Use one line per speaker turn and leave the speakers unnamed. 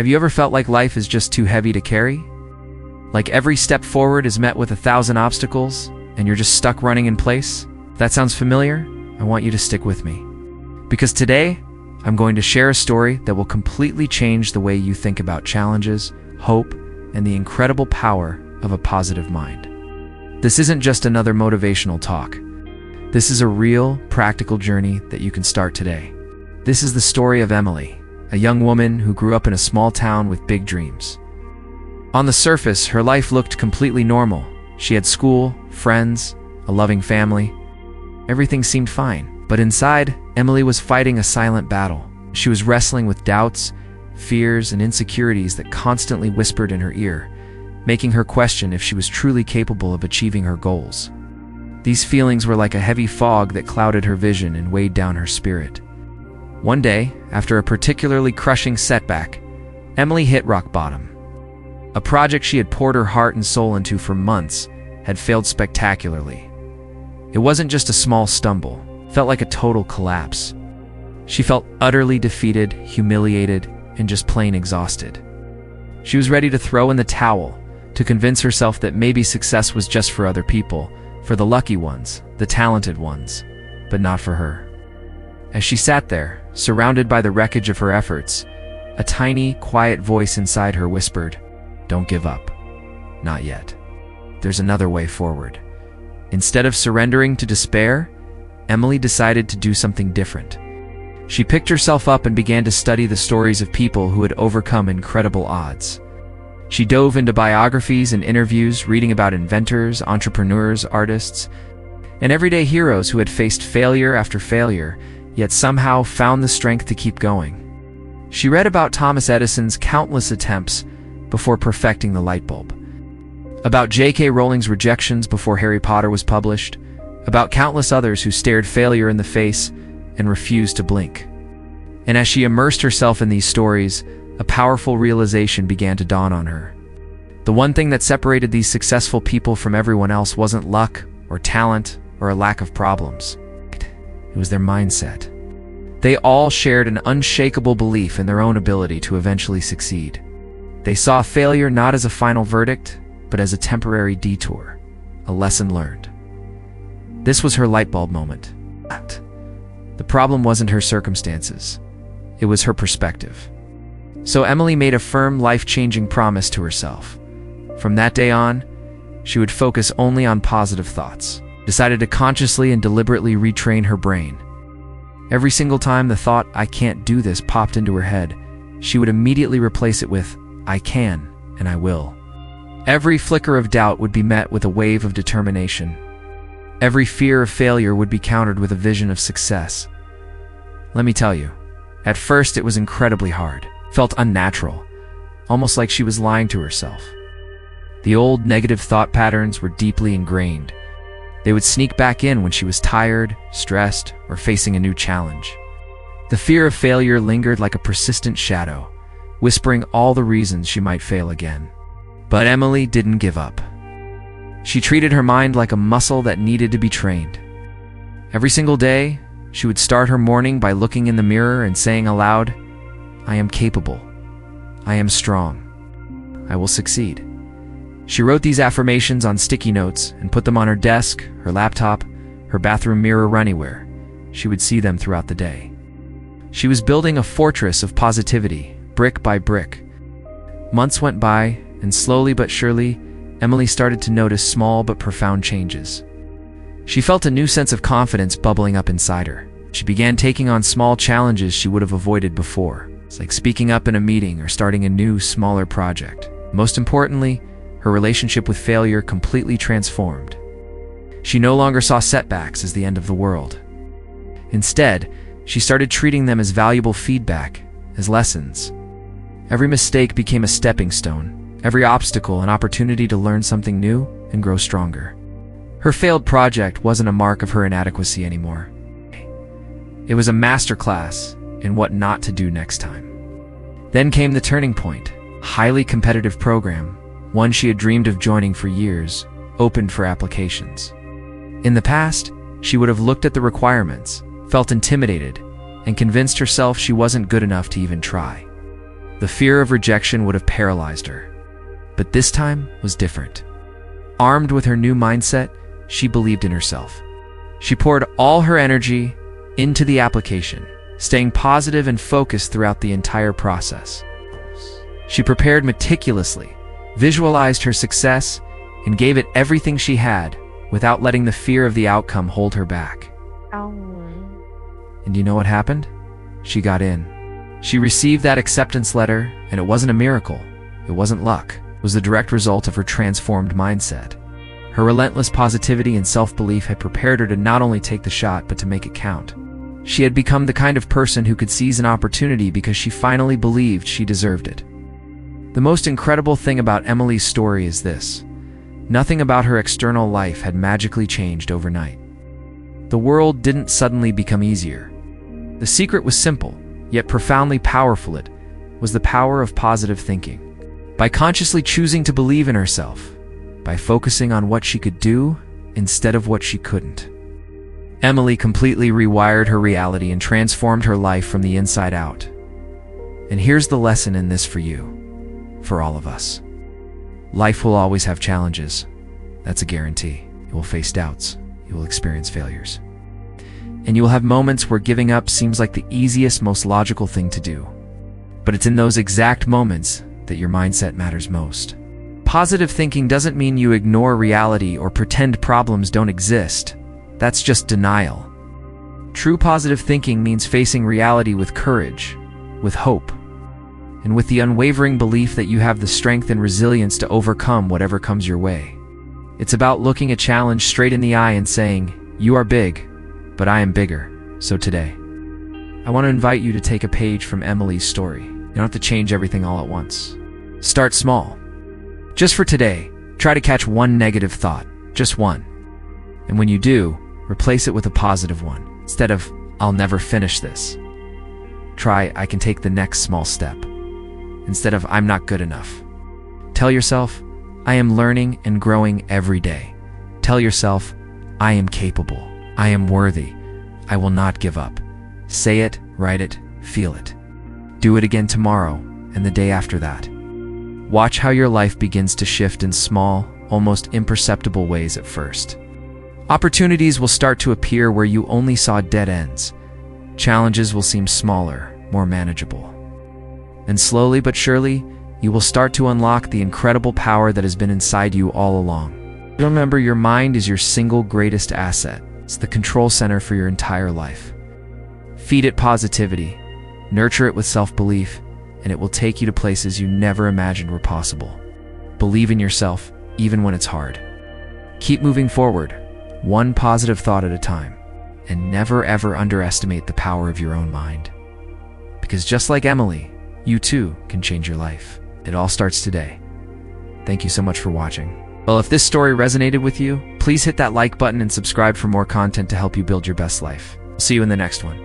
Have you ever felt like life is just too heavy to carry? Like every step forward is met with 1,000 obstacles, and you're just stuck running in place? If that sounds familiar, I want you to stick with me. Because today, I'm going to share a story that will completely change the way you think about challenges, hope, and the incredible power of a positive mind. This isn't just another motivational talk. This is a real, practical journey that you can start today. This is the story of Emily, a young woman who grew up in a small town with big dreams. On the surface, her life looked completely normal. She had school, friends, a loving family. Everything seemed fine. But inside, Emily was fighting a silent battle. She was wrestling with doubts, fears, and insecurities that constantly whispered in her ear, making her question if she was truly capable of achieving her goals. These feelings were like a heavy fog that clouded her vision and weighed down her spirit. One day, after a particularly crushing setback, Emily hit rock bottom. A project she had poured her heart and soul into for months had failed spectacularly. It wasn't just a small stumble, it felt like a total collapse. She felt utterly defeated, humiliated, and just plain exhausted. She was ready to throw in the towel, to convince herself that maybe success was just for other people, for the lucky ones, the talented ones, but not for her. As she sat there, surrounded by the wreckage of her efforts, a tiny, quiet voice inside her whispered, "Don't give up. Not yet. There's another way forward." Instead of surrendering to despair, Emily decided to do something different. She picked herself up and began to study the stories of people who had overcome incredible odds. She dove into biographies and interviews, reading about inventors, entrepreneurs, artists, and everyday heroes who had faced failure after failure, yet somehow found the strength to keep going. She read about Thomas Edison's countless attempts before perfecting the light bulb, about J.K. Rowling's rejections before Harry Potter was published, about countless others who stared failure in the face and refused to blink. And as she immersed herself in these stories, a powerful realization began to dawn on her. The one thing that separated these successful people from everyone else wasn't luck or talent or a lack of problems. It was their mindset. They all shared an unshakable belief in their own ability to eventually succeed. They saw failure not as a final verdict, but as a temporary detour, a lesson learned. This was her light bulb moment. The problem wasn't her circumstances. It was her perspective. So Emily made a firm, life-changing promise to herself. From that day on, she would focus only on positive thoughts, decided to consciously and deliberately retrain her brain. Every single time the thought, "I can't do this," popped into her head, she would immediately replace it with, "I can, and I will." Every flicker of doubt would be met with a wave of determination. Every fear of failure would be countered with a vision of success. Let me tell you, at first it was incredibly hard, felt unnatural, almost like she was lying to herself. The old negative thought patterns were deeply ingrained. They would sneak back in when she was tired, stressed, or facing a new challenge. The fear of failure lingered like a persistent shadow, whispering all the reasons she might fail again. But Emily didn't give up. She treated her mind like a muscle that needed to be trained. Every single day, she would start her morning by looking in the mirror and saying aloud, "I am capable. I am strong. I will succeed." She wrote these affirmations on sticky notes and put them on her desk, her laptop, her bathroom mirror, or anywhere. She would see them throughout the day. She was building a fortress of positivity, brick by brick. Months went by, and slowly but surely, Emily started to notice small but profound changes. She felt a new sense of confidence bubbling up inside her. She began taking on small challenges she would have avoided before. It's like speaking up in a meeting or starting a new, smaller project. Most importantly, her relationship with failure completely transformed. She no longer saw setbacks as the end of the world. Instead, she started treating them as valuable feedback, as lessons. Every mistake became a stepping stone, every obstacle an opportunity to learn something new and grow stronger. Her failed project wasn't a mark of her inadequacy anymore. It was a masterclass in what not to do next time. Then came the turning point, a highly competitive program, one she had dreamed of joining for years, opened for applications. In the past, she would have looked at the requirements, felt intimidated, and convinced herself she wasn't good enough to even try. The fear of rejection would have paralyzed her. But this time was different. Armed with her new mindset, she believed in herself. She poured all her energy into the application, staying positive and focused throughout the entire process. She prepared meticulously, visualized her success, and gave it everything she had without letting the fear of the outcome hold her back. And you know what happened? She got in. She received that acceptance letter, and it wasn't a miracle. It wasn't luck. It was the direct result of her transformed mindset. Her relentless positivity and self-belief had prepared her to not only take the shot, but to make it count. She had become the kind of person who could seize an opportunity because she finally believed she deserved it. The most incredible thing about Emily's story is this: nothing about her external life had magically changed overnight. The world didn't suddenly become easier. The secret was simple, yet profoundly powerful. It was the power of positive thinking. By consciously choosing to believe in herself, by focusing on what she could do instead of what she couldn't, Emily completely rewired her reality and transformed her life from the inside out. And here's the lesson in this for you, for all of us. Life will always have challenges. That's a guarantee. You will face doubts. You will experience failures. And you will have moments where giving up seems like the easiest, most logical thing to do. But it's in those exact moments that your mindset matters most. Positive thinking doesn't mean you ignore reality or pretend problems don't exist. That's just denial. True positive thinking means facing reality with courage, with hope, and with the unwavering belief that you have the strength and resilience to overcome whatever comes your way. It's about looking a challenge straight in the eye and saying, "You are big, but I am bigger." So today, I want to invite you to take a page from Emily's story. You don't have to change everything all at once. Start small. Just for today, try to catch one negative thought, just one. And when you do, replace it with a positive one. Instead of, "I'll never finish this," try, "I can take the next small step." Instead of, "I'm not good enough," tell yourself, "I am learning and growing every day." Tell yourself, "I am capable. I am worthy. I will not give up." Say it, write it, feel it. Do it again tomorrow and the day after that. Watch how your life begins to shift in small, almost imperceptible ways at first. Opportunities will start to appear where you only saw dead ends. Challenges will seem smaller, more manageable. And slowly but surely, you will start to unlock the incredible power that has been inside you all along. Remember, your mind is your single greatest asset. It's the control center for your entire life. Feed it positivity, nurture it with self-belief, and it will take you to places you never imagined were possible. Believe in yourself, even when it's hard. Keep moving forward, one positive thought at a time, and never ever underestimate the power of your own mind. Because just like Emily, you too can change your life. It all starts today. Thank you so much for watching. Well, if this story resonated with you, please hit that like button and subscribe for more content to help you build your best life. See you in the next one.